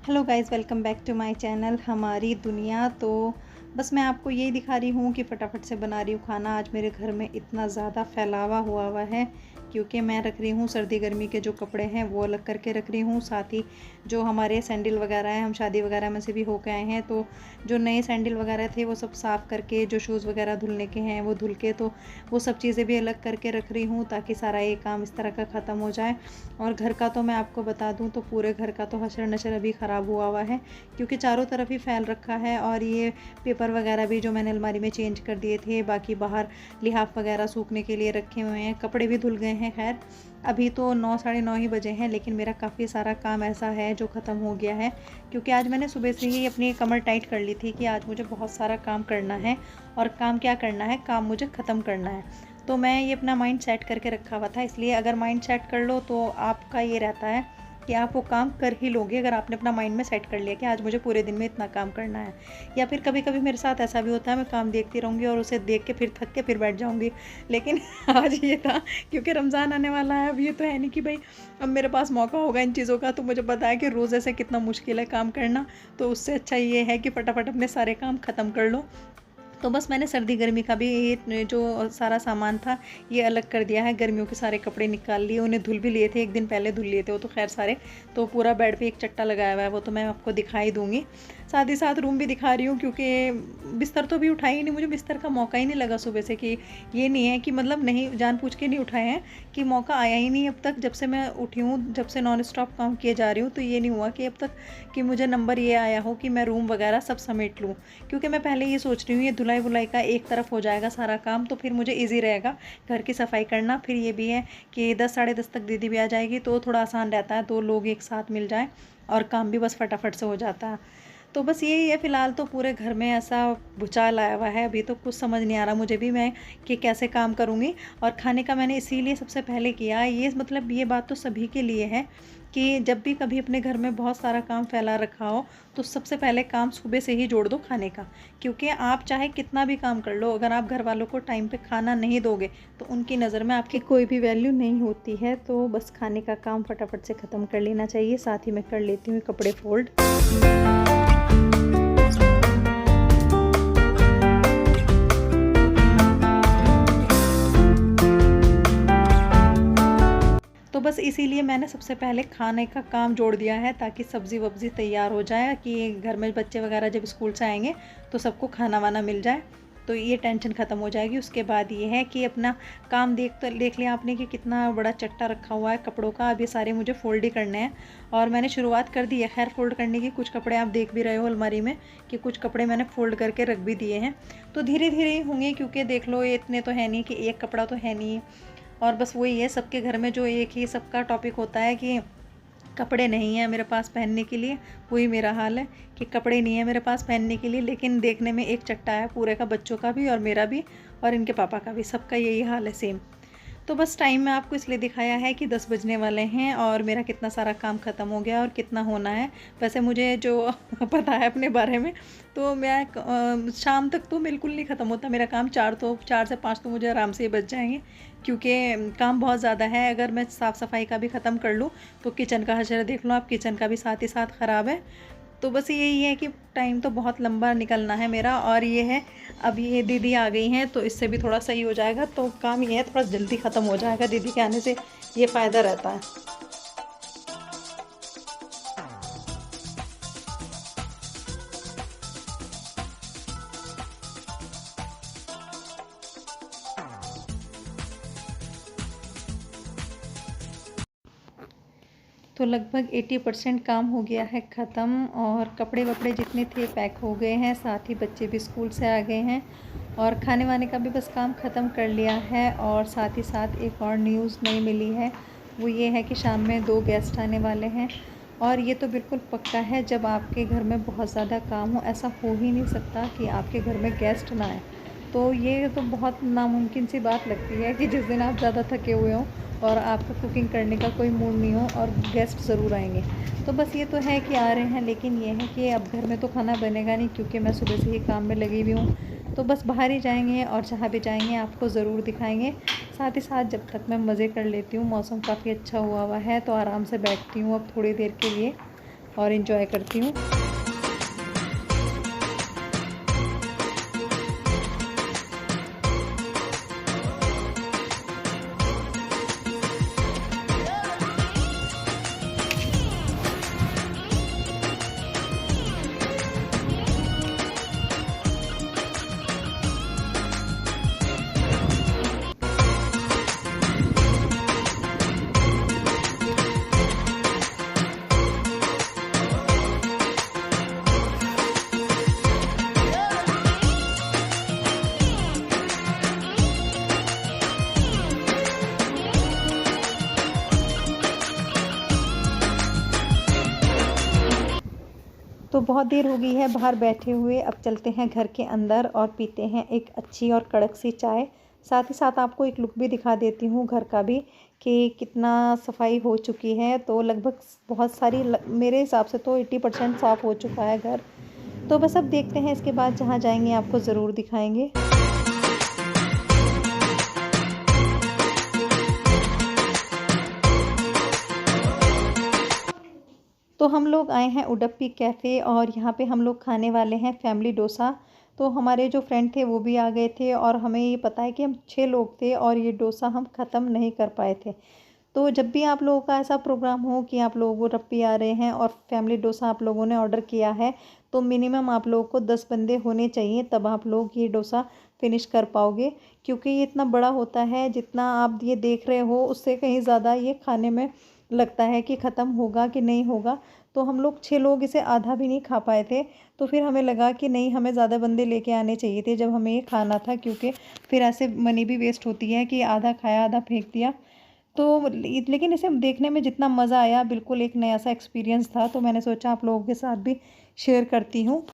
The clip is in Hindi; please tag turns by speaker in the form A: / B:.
A: Hello guys, welcome back to my channel हमारी दुनिया। तो बस मैं आपको यही दिखा रही हूँ कि फटाफट से बना रही हूँ खाना। आज मेरे घर में इतना ज़्यादा फैलावा हुआ है क्योंकि मैं रख रही हूँ सर्दी गर्मी के जो कपड़े हैं वो अलग करके रख रही हूँ। साथ ही जो हमारे सैंडल वगैरह हैं, हम शादी वगैरह में से भी होके आए हैं, तो जो नए सैंडल वगैरह थे वो सब साफ़ करके, जो शूज़ वगैरह धुलने के हैं वो धुल के, तो वो सब चीज़ें भी अलग करके रख रही हूँ ताकि सारा ये काम इस तरह का ख़त्म हो जाए। और घर का तो मैं आपको बता दूँ तो पूरे घर का तो हशर नशर अभी ख़राब हुआ है क्योंकि चारों तरफ ही फैल रखा है। और ये पेपर वगैरह भी जो मैंने अलमारी में चेंज कर दिए थे, बाकी बाहर लिहाफ वगैरह सूखने के लिए रखे हुए हैं, कपड़े भी धुल गए हैं। खैर अभी तो 9 साढ़े 9 ही बजे हैं, लेकिन मेरा काफ़ी सारा काम ऐसा है जो ख़त्म हो गया है क्योंकि आज मैंने सुबह से ही अपनी कमर टाइट कर ली थी कि आज मुझे बहुत सारा काम करना है। और काम क्या करना है, काम मुझे ख़त्म करना है। तो मैं ये अपना माइंड सेट करके रखा हुआ था, इसलिए अगर माइंड सेट कर लो तो आपका ये रहता है कि आप वो काम कर ही लोगे, अगर आपने अपना माइंड में सेट कर लिया कि आज मुझे पूरे दिन में इतना काम करना है। या फिर कभी कभी मेरे साथ ऐसा भी होता है, मैं काम देखती रहूँगी और उसे देख के फिर थक के फिर बैठ जाऊँगी। लेकिन आज ये था क्योंकि रमज़ान आने वाला है। अब ये तो है नहीं कि भाई अब मेरे पास मौका होगा इन चीज़ों का, तो मुझे पता है कि रोज़ ऐसे कितना मुश्किल है काम करना। तो उससे अच्छा ये है कि फटाफट अपने सारे काम ख़त्म कर लो। तो बस मैंने सर्दी गर्मी का भी ये जो सारा सामान था ये अलग कर दिया है। गर्मियों के सारे कपड़े निकाल लिए, उन्हें धुल भी लिए थे, एक दिन पहले धुल लिए थे वो तो खैर सारे। तो पूरा बेड पे एक चट्टा लगाया हुआ है, वो तो मैं आपको दिखाई दूँगी। साथ ही साथ रूम भी दिखा रही हूँ क्योंकि बिस्तर तो भी उठाई ही नहीं, मुझे बिस्तर का मौका ही नहीं लगा सुबह से। कि ये नहीं है कि मतलब नहीं जानबूझ के नहीं उठाए हैं, कि मौका आया ही नहीं अब तक। जब से मैं उठी हूँ, जब से नॉन स्टॉप काम किए जा रही हूँ, तो ये नहीं हुआ कि अब तक कि मुझे नंबर ये आया हो कि मैं रूम वगैरह सब समेट लूँ। क्योंकि मैं पहले ये सोच रही हूँ ये धुलाई वुलाई का एक तरफ हो जाएगा सारा काम, तो फिर मुझे ईज़ी रहेगा घर की सफाई करना। फिर ये भी है कि 10 साढ़े 10 तक दीदी भी आ जाएगी तो थोड़ा आसान रहता है, 2 लोग एक साथ मिल जाएँ और काम भी बस फटाफट से हो जाता है। तो बस यही है, फ़िलहाल तो पूरे घर में ऐसा भूचाल आया हुआ है, अभी तो कुछ समझ नहीं आ रहा मुझे भी मैं कि कैसे काम करूँगी। और खाने का मैंने इसीलिए सबसे पहले किया, ये मतलब ये बात तो सभी के लिए है कि जब भी कभी अपने घर में बहुत सारा काम फैला रखा हो तो सबसे पहले काम सुबह से ही जोड़ दो खाने का। क्योंकि आप चाहे कितना भी काम कर लो, अगर आप घर वालों को टाइम पे खाना नहीं दोगे तो उनकी नज़र में आपकी कोई भी वैल्यू नहीं होती है। तो बस खाने का काम फटाफट से ख़त्म कर लेना चाहिए। साथ ही मैं कर लेती हूँ कपड़े फोल्ड। तो बस इसीलिए मैंने सबसे पहले खाने का काम जोड़ दिया है ताकि सब्ज़ी वब्ज़ी तैयार हो जाए कि घर में बच्चे वगैरह जब स्कूल से आएंगे तो सबको खाना वाना मिल जाए। तो ये टेंशन ख़त्म हो जाएगी। उसके बाद ये है कि अपना काम देख लिया आपने कि कितना बड़ा चट्टा रखा हुआ है कपड़ों का। अब ये सारे मुझे फ़ोल्ड ही करने हैं और मैंने शुरुआत कर दी है खैर फ़ोल्ड करने की। कुछ कपड़े आप देख भी रहे हो अलमारी में कि कुछ कपड़े मैंने फ़ोल्ड करके रख भी दिए हैं। तो धीरे धीरे ही होंगे क्योंकि देख लो ये इतने तो है नहीं कि एक कपड़ा तो है नहीं। और बस वही है, सबके घर में जो एक ही सबका टॉपिक होता है कि कपड़े नहीं हैं मेरे पास पहनने के लिए। वही मेरा हाल है कि कपड़े नहीं है मेरे पास पहनने के लिए, लेकिन देखने में एक चट्टा है पूरे का, बच्चों का भी और मेरा भी और इनके पापा का भी, सबका यही हाल है सेम। तो बस टाइम मैं आपको इसलिए दिखाया है कि 10 बजने वाले हैं और मेरा कितना सारा काम ख़त्म हो गया और कितना होना है। वैसे मुझे जो पता है अपने बारे में, तो मैं शाम तक तो बिल्कुल नहीं ख़त्म होता मेरा काम। 4 से 5 तो मुझे आराम से ही बच जाएंगे क्योंकि काम बहुत ज़्यादा है। अगर मैं साफ़ सफाई का भी ख़त्म कर लूँ तो किचन का हशर देख लो आप, किचन का भी साथ ही साथ ख़राब है। तो बस यही है कि टाइम तो बहुत लंबा निकलना है मेरा। और ये है, अब ये दीदी आ गई हैं तो इससे भी थोड़ा सही हो जाएगा। तो काम ये है थोड़ा जल्दी ख़त्म हो जाएगा, दीदी के आने से ये फ़ायदा रहता है। तो लगभग 80% काम हो गया है ख़त्म और कपड़े वपड़े जितने थे पैक हो गए हैं। साथ ही बच्चे भी स्कूल से आ गए हैं और खाने वाने का भी बस काम ख़त्म कर लिया है। और साथ ही साथ एक और न्यूज़ नई मिली है, वो ये है कि शाम में 2 गेस्ट आने वाले हैं। और ये तो बिल्कुल पक्का है, जब आपके घर में बहुत ज़्यादा काम हो ऐसा हो ही नहीं सकता कि आपके घर में गेस्ट ना आए। तो ये तो बहुत नामुमकिन सी बात लगती है कि जिस दिन आप ज़्यादा थके हुए हों और आपका कुकिंग करने का कोई मूड नहीं हो और गेस्ट ज़रूर आएंगे। तो बस ये तो है कि आ रहे हैं, लेकिन ये है कि अब घर में तो खाना बनेगा नहीं क्योंकि मैं सुबह से ही काम में लगी हुई हूँ। तो बस बाहर ही जाएंगे और जहाँ भी जाएंगे आपको ज़रूर दिखाएंगे। साथ ही साथ जब तक मैं मज़े कर लेती हूँ, मौसम काफ़ी अच्छा हुआ है तो आराम से बैठती हूँ अब थोड़ी देर के लिए। और एंजॉय करती हूँ। तो बहुत देर हो गई है बाहर बैठे हुए, अब चलते हैं घर के अंदर और पीते हैं एक अच्छी और कड़क सी चाय। साथ ही साथ आपको एक लुक भी दिखा देती हूँ घर का भी कि कितना सफाई हो चुकी है। तो लगभग बहुत सारी मेरे हिसाब से तो 80% साफ़ हो चुका है घर। तो बस अब देखते हैं, इसके बाद जहाँ जाएंगे आपको ज़रूर दिखाएंगे। तो हम लोग आए हैं उडुपी कैफ़े और यहाँ पे हम लोग खाने वाले हैं फैमिली डोसा। तो हमारे जो फ्रेंड थे वो भी आ गए थे और हमें ये पता है कि हम 6 लोग थे और ये डोसा हम ख़त्म नहीं कर पाए थे। तो जब भी आप लोगों का ऐसा प्रोग्राम हो कि आप लोग उडुपी आ रहे हैं और फैमिली डोसा आप लोगों ने ऑर्डर किया है, तो मिनिमम आप लोगों को 10 बंदे होने चाहिए, तब आप लोग ये डोसा फिनिश कर पाओगे। क्योंकि ये इतना बड़ा होता है, जितना आप ये देख रहे हो उससे कहीं ज़्यादा ये खाने में लगता है कि ख़त्म होगा कि नहीं होगा। तो हम लोग 6 लोग इसे आधा भी नहीं खा पाए थे। तो फिर हमें लगा कि नहीं, हमें ज़्यादा बंदे लेके आने चाहिए थे जब हमें ये खाना था, क्योंकि फिर ऐसे मनी भी वेस्ट होती है कि आधा खाया आधा फेंक दिया। तो लेकिन इसे देखने में जितना मज़ा आया, बिल्कुल एक नया सा एक्सपीरियंस था, तो मैंने सोचा आप लोगों के साथ भी शेयर करती हूँ।